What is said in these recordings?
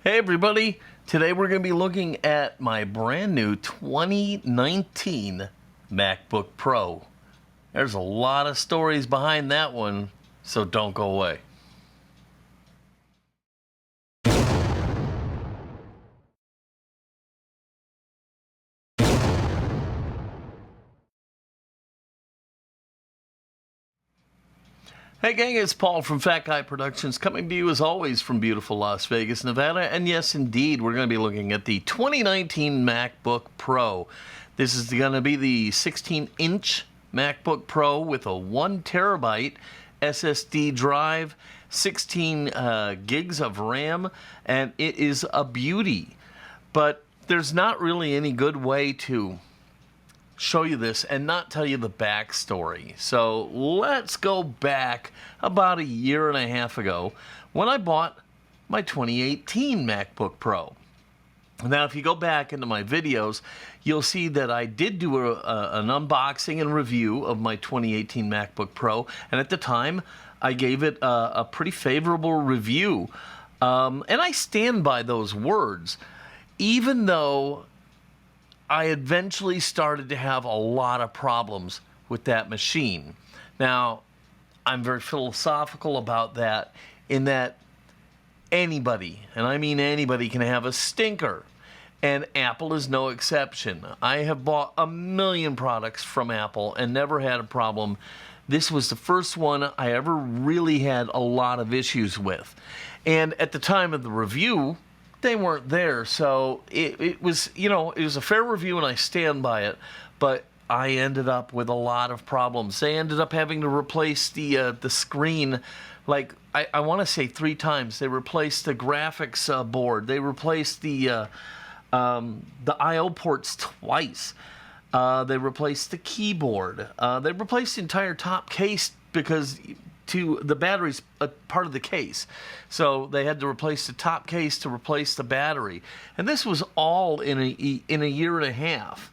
Hey everybody, today we're going to be looking at my brand new 2019 MacBook Pro. There's a lot of stories behind that one, so don't go away. Hey gang, it's Paul from Fat Guy Productions, coming to you as always from beautiful Las Vegas, Nevada. And yes, indeed, we're going to be looking at the 2019 MacBook Pro. This is going to be the 16-inch MacBook Pro with a 1 terabyte SSD drive, 16 gigs of RAM, and it is a beauty. But there's not really any good way to show you this and not tell you the backstory. So let's go back about a year and a half ago when I bought my 2018 MacBook Pro. Now, if you go back into my videos, you'll see that I did do an unboxing and review of my 2018 MacBook Pro, and at the time, I gave it a pretty favorable review. And I stand by those words, even though I eventually started to have a lot of problems with that machine. Now, I'm very philosophical about that, in that anybody, and I mean anybody, can have a stinker, and Apple is no exception. I have bought a million products from Apple and never had a problem. This was the first one I ever really had a lot of issues with. And at the time of the review, they weren't there, so it was, it was a fair review and I stand by it, but I ended up with a lot of problems. They ended up having to replace the screen, like, I want to say 3 times. They replaced the graphics board. They replaced the I/O ports twice. They replaced the keyboard. They replaced the entire top case because the battery's a part of the case. So they had to replace the top case to replace the battery. And this was all in a year and a half.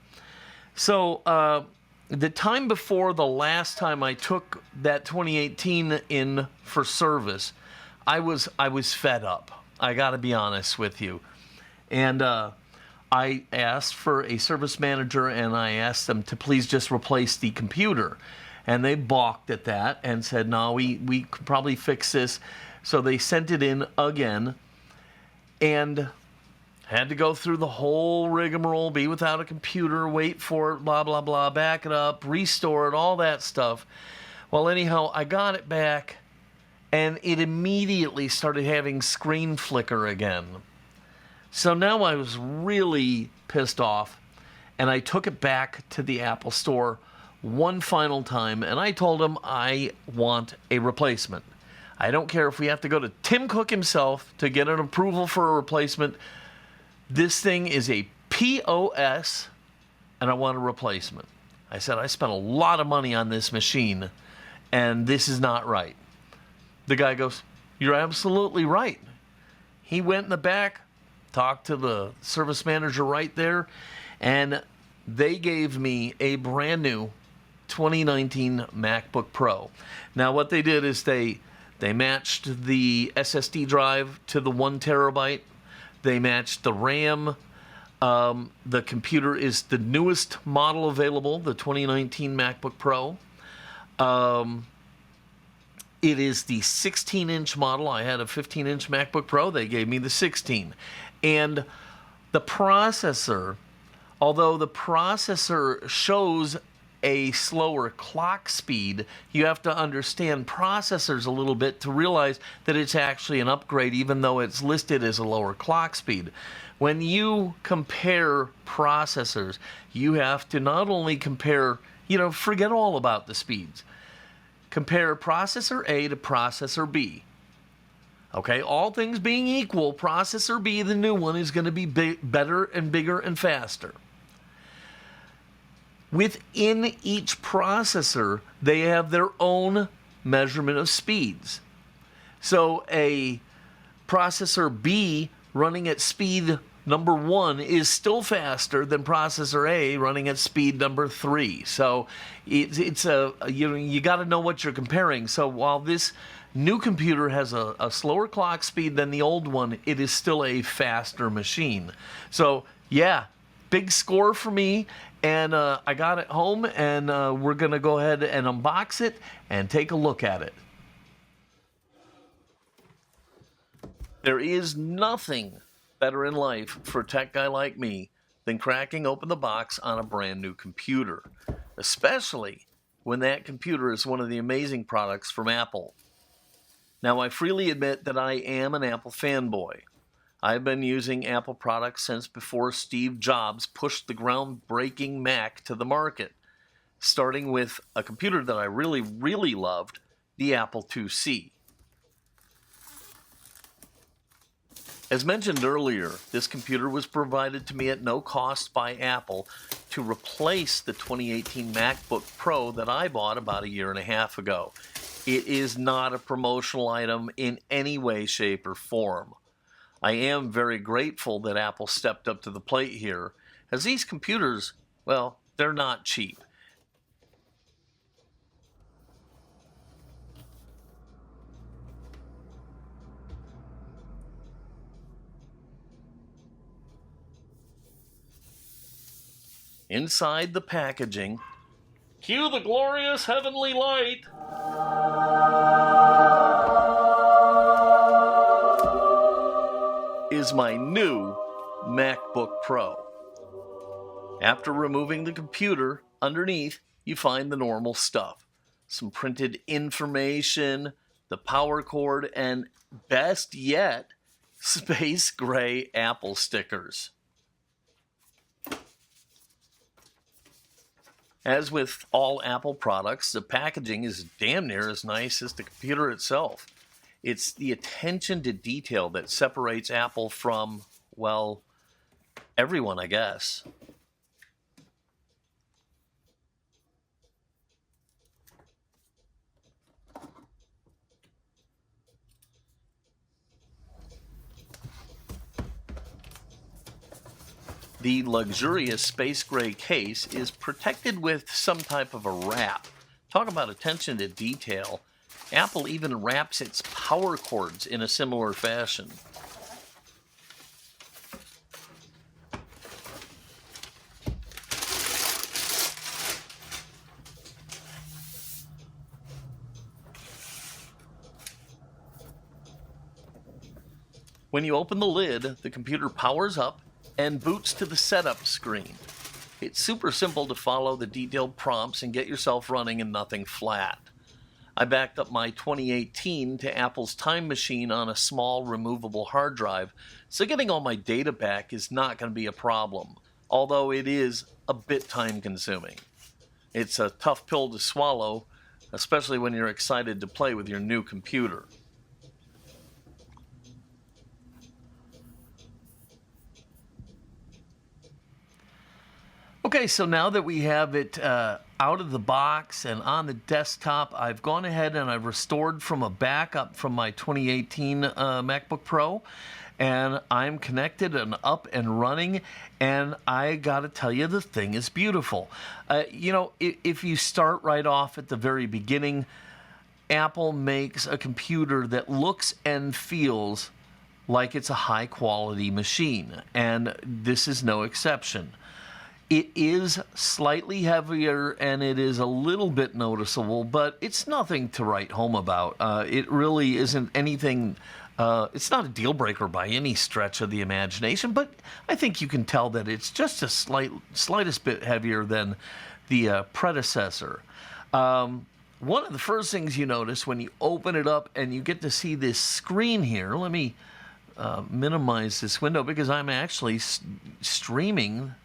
So the time before the last time I took that 2018 in for service, I was fed up. I got to be honest with you. And I asked for a service manager, and I asked them to please just replace the computer. And they balked at that and said, no, we could probably fix this. So they sent it in again and had to go through the whole rigmarole, be without a computer, wait for it, blah, blah, blah, back it up, restore it, all that stuff. Well, anyhow, I got it back, and it immediately started having screen flicker again. So now I was really pissed off, and I took it back to the Apple Store one final time, and I told him I want a replacement. I don't care if we have to go to Tim Cook himself to get an approval for a replacement. This thing is a POS, and I want a replacement. I said, I spent a lot of money on this machine, and this is not right. The guy goes, you're absolutely right. He went in the back, talked to the service manager right there, and they gave me a brand new 2019 MacBook Pro. Now what they did is they matched the SSD drive to the 1 terabyte. They matched the RAM. The computer is the newest model available, the 2019 MacBook Pro. It is the 16-inch model. I had a 15-inch MacBook Pro. They gave me the 16. And the processor, although the processor shows a slower clock speed, you have to understand processors a little bit to realize that it's actually an upgrade, even though it's listed as a lower clock speed. When you compare processors, you have to not only compare, forget all about the speeds. Compare processor A to processor B. Okay, all things being equal, processor B, the new one, is going to be better and bigger and faster. Within each processor, they have their own measurement of speeds. So a processor B running at speed number 1 is still faster than processor A running at speed number 3. So you got to know what you're comparing. So while this new computer has a slower clock speed than the old one, it is still a faster machine. So yeah, big score for me. And I got it home, and we're going to go ahead and unbox it and take a look at it. There is nothing better in life for a tech guy like me than cracking open the box on a brand new computer, especially when that computer is one of the amazing products from Apple. Now, I freely admit that I am an Apple fanboy. I've been using Apple products since before Steve Jobs pushed the groundbreaking Mac to the market, starting with a computer that I really, really loved, the Apple IIc. As mentioned earlier, this computer was provided to me at no cost by Apple to replace the 2018 MacBook Pro that I bought about a year and a half ago. It is not a promotional item in any way, shape, or form. I am very grateful that Apple stepped up to the plate here, as these computers, well, they're not cheap. Inside the packaging, cue the glorious heavenly light. Is my new MacBook Pro. After removing the computer, underneath you find the normal stuff. Some printed information, the power cord, and best yet, space gray Apple stickers. As with all Apple products, the packaging is damn near as nice as the computer itself. It's the attention to detail that separates Apple from, well, everyone, I guess. The luxurious space gray case is protected with some type of a wrap. Talk about attention to detail. Apple even wraps its power cords in a similar fashion. When you open the lid, the computer powers up and boots to the setup screen. It's super simple to follow the detailed prompts and get yourself running in nothing flat. I backed up my 2018 to Apple's Time Machine on a small removable hard drive, so getting all my data back is not going to be a problem, although it is a bit time consuming. It's a tough pill to swallow, especially when you're excited to play with your new computer. Okay, so now that we have it out of the box and on the desktop, I've gone ahead and I've restored from a backup from my 2018 MacBook Pro, and I'm connected and up and running, and I gotta tell you, the thing is beautiful. If you start right off at the very beginning, Apple makes a computer that looks and feels like it's a high-quality machine, and this is no exception. It is slightly heavier and it is a little bit noticeable, but it's nothing to write home about. It really isn't anything, it's not a deal breaker by any stretch of the imagination, but I think you can tell that it's just a slightest bit heavier than the predecessor. One of the first things you notice when you open it up and you get to see this screen here, let me minimize this window because I'm actually streaming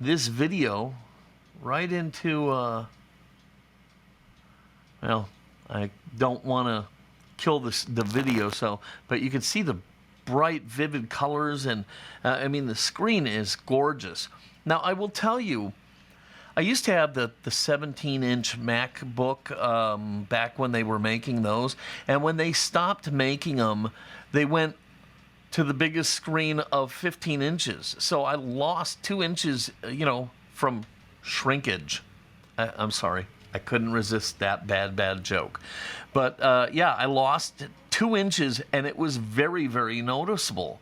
this video right into, well, I don't want to kill the video, but you can see the bright, vivid colors, and the screen is gorgeous. Now, I will tell you, I used to have the 17-inch MacBook back when they were making those, and when they stopped making them, they went to the biggest screen of 15 inches. So I lost 2 inches, from shrinkage. I'm sorry. I couldn't resist that bad joke. But yeah, I lost 2 inches, and it was very, very noticeable.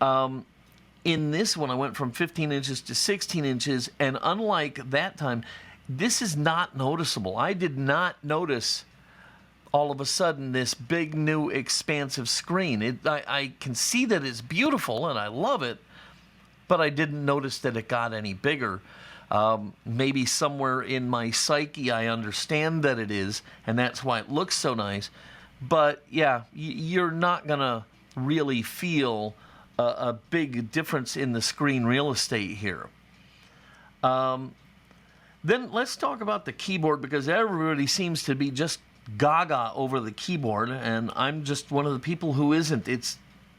In this one, I went from 15 inches to 16 inches, and unlike that time, this is not noticeable. I did not notice all of a sudden this big new expansive screen. I can see that it's beautiful, and I love it, but I didn't notice that it got any bigger. Maybe somewhere in my psyche I understand that it is, and that's why it looks so nice. But yeah, you're not going to really feel a big difference in the screen real estate here. Then let's talk about the keyboard, because everybody seems to be just gaga over the keyboard, and I'm just one of the people who isn't. It's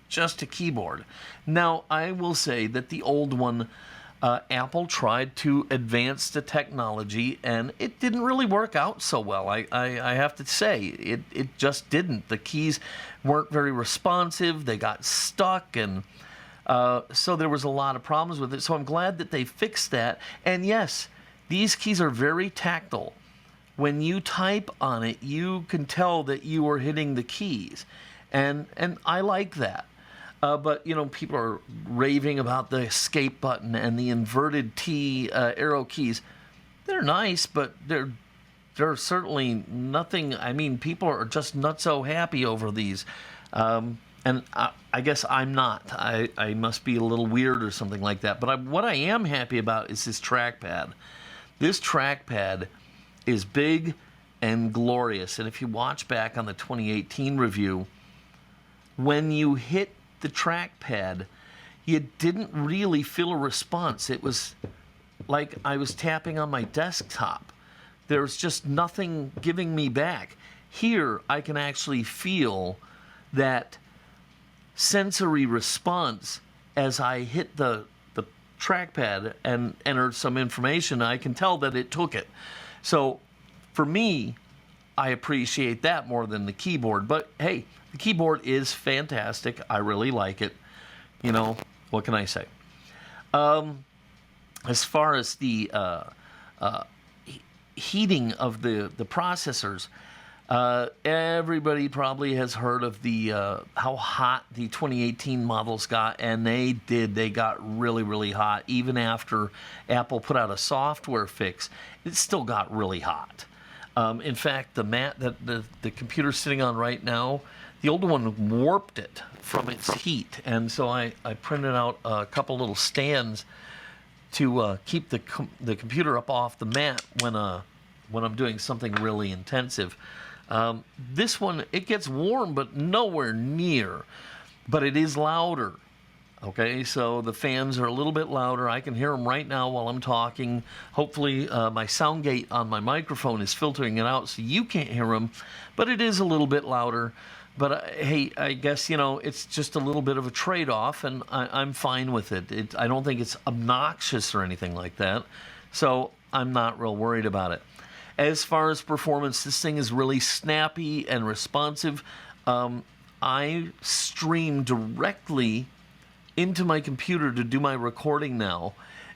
just a keyboard. Now, I will say that the old one, Apple tried to advance the technology, and it didn't really work out so well. I have to say, it just didn't. The keys weren't very responsive. They got stuck, and so there was a lot of problems with it. So I'm glad that they fixed that. And yes, these keys are very tactile. When you type on it, you can tell that you are hitting the keys, and I like that. But, you know, people are raving about the escape button and the inverted T arrow keys. They're nice, but they're certainly nothing. I mean, people are just not so happy over these. And I guess I'm not. I must be a little weird or something like that. But what I am happy about is this trackpad. This trackpad is big and glorious. And if you watch back on the 2018 review, when you hit the trackpad, you didn't really feel a response. It was like I was tapping on my desktop. There was just nothing giving me back. Here, I can actually feel that sensory response as I hit the trackpad and entered some information. I can tell that it took it. So for me, I appreciate that more than the keyboard. But hey, the keyboard is fantastic. I really like it. You know, what can I say? As far as the heating of the processors, everybody probably has heard of the how hot the 2018 models got, and they got really, really hot. Even after Apple put out a software fix, it still got really hot. In fact, the mat that the computer's sitting on right now, the old one warped it from its heat, and so I printed out a couple little stands to keep the computer up off the mat when I'm doing something really intensive. This one, it gets warm, but nowhere near. But it is louder. Okay, so the fans are a little bit louder. I can hear them right now while I'm talking. Hopefully, my sound gate on my microphone is filtering it out so you can't hear them. But it is a little bit louder. But hey, I guess, you know, it's just a little bit of a trade-off, and I'm fine with it. I don't think it's obnoxious or anything like that. So I'm not real worried about it. As far as performance, this thing is really snappy and responsive. I stream directly into my computer to do my recording now,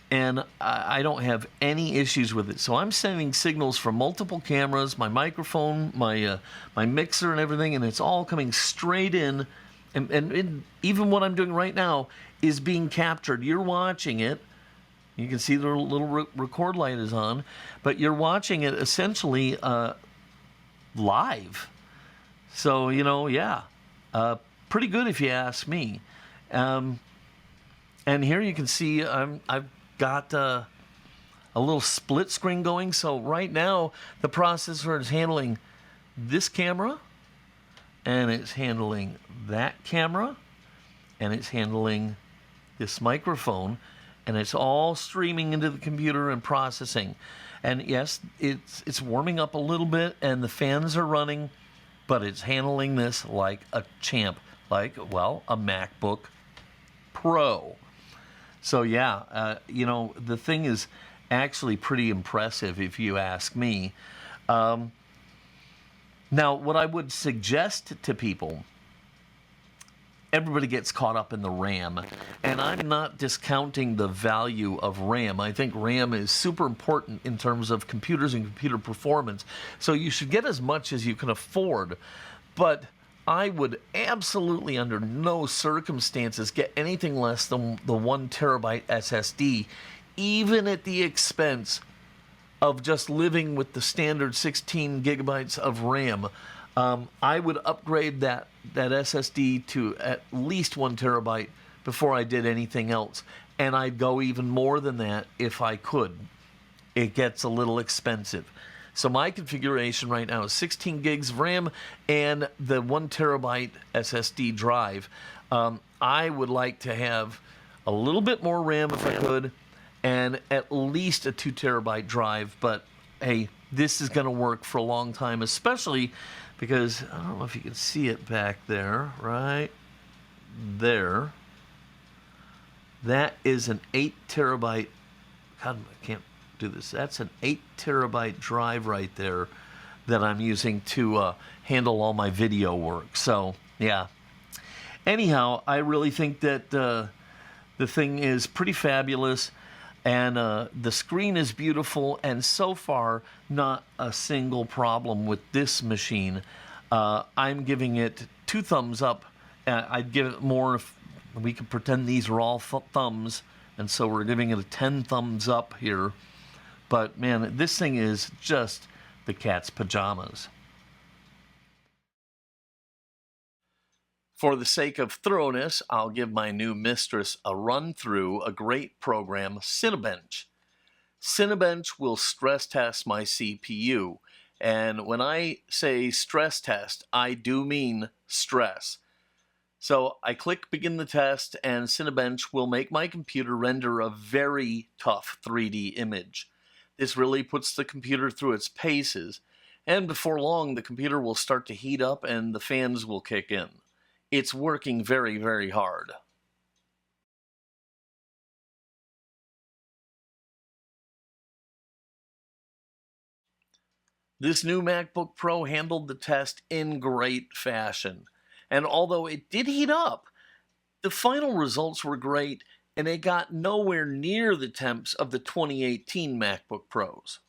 and I don't have any issues with it. So I'm sending signals from multiple cameras, my microphone, my mixer and everything, and it's all coming straight in. And even what I'm doing right now is being captured. You're watching it. You can see the little record light is on, but you're watching it essentially live. So, you know, yeah, pretty good if you ask me. And here you can see I've got a little split screen going. So right now the processor is handling this camera, and it's handling that camera, and it's handling this microphone, and it's all streaming into the computer and processing. And yes, it's warming up a little bit, and the fans are running, but it's handling this like a champ, like, well, a MacBook Pro. So yeah, you know, the thing is actually pretty impressive if you ask me. Now, what I would suggest to people everybody gets caught up in the RAM. And I'm not discounting the value of RAM. I think RAM is super important in terms of computers and computer performance. So you should get as much as you can afford. But I would absolutely, under no circumstances, get anything less than the 1 terabyte SSD, even at the expense of just living with the standard 16 gigabytes of RAM. I would upgrade that SSD to at least 1 terabyte before I did anything else. And I'd go even more than that if I could. It gets a little expensive. So my configuration right now is 16 gigs of RAM and the 1 terabyte SSD drive. I would like to have a little bit more RAM if I could, and at least a 2 terabyte drive. But hey, this is going to work for a long time, especially because I don't know if you can see it back there, right there. That is an 8 terabyte. God, I can't do this. That's an 8 terabyte drive right there that I'm using to handle all my video work. So yeah. Anyhow, I really think that the thing is pretty fabulous, and the screen is beautiful, and so far not a single problem with this machine. I'm giving it 2 thumbs up. I'd give it more if we could pretend these are all thumbs, and so we're giving it a 10 thumbs up here. But man, this thing is just the cat's pajamas. For the sake of thoroughness, I'll give my new mistress a run through a great program, Cinebench. Cinebench will stress test my CPU. And when I say stress test, I do mean stress. So I click begin the test, and Cinebench will make my computer render a very tough 3D image. This really puts the computer through its paces, and before long the computer will start to heat up and the fans will kick in. It's working very, very hard. This new MacBook Pro handled the test in great fashion. And although it did heat up, the final results were great, and it got nowhere near the temps of the 2018 MacBook Pros.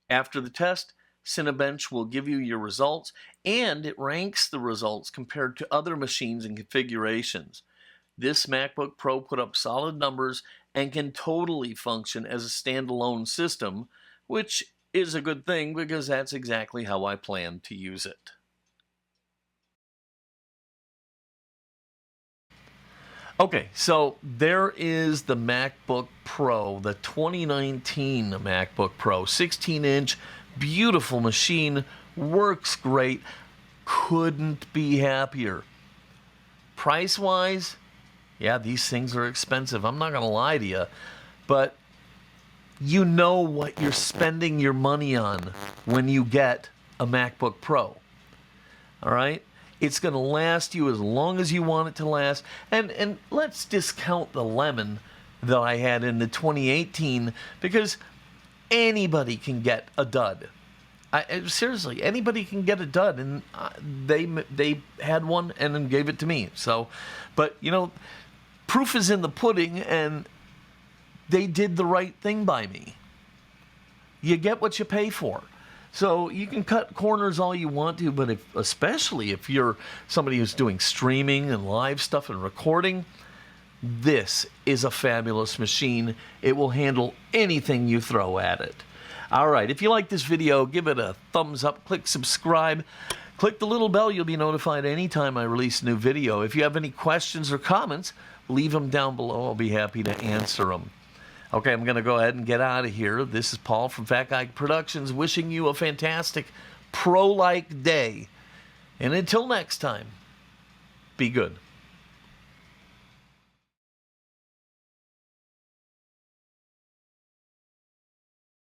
After the test, Cinebench will give you your results, and it ranks the results compared to other machines and configurations. This MacBook Pro put up solid numbers and can totally function as a standalone system, which is a good thing because that's exactly how I plan to use it. Okay, so there is the MacBook Pro, the 2019 MacBook Pro, 16-inch, beautiful machine, works great, couldn't be happier. Price-wise, yeah, these things are expensive. I'm not going to lie to you, but you know what you're spending your money on when you get a MacBook Pro. All right? It's going to last you as long as you want it to last. And let's discount the lemon that I had in the 2018, because anybody can get a dud. Seriously, anybody can get a dud, and they had one and then gave it to me. So, but you know, proof is in the pudding, and they did the right thing by me. You get what you pay for. So you can cut corners all you want to, but especially if you're somebody who's doing streaming and live stuff and recording, this is a fabulous machine. It will handle anything you throw at it. All right, if you like this video, give it a thumbs up, click subscribe, click the little bell. You'll be notified anytime I release a new video. If you have any questions or comments, leave them down below. I'll be happy to answer them. Okay, I'm going to go ahead and get out of here. This is Paul from Fat Guy Productions, wishing you a fantastic pro-like day. And until next time, be good.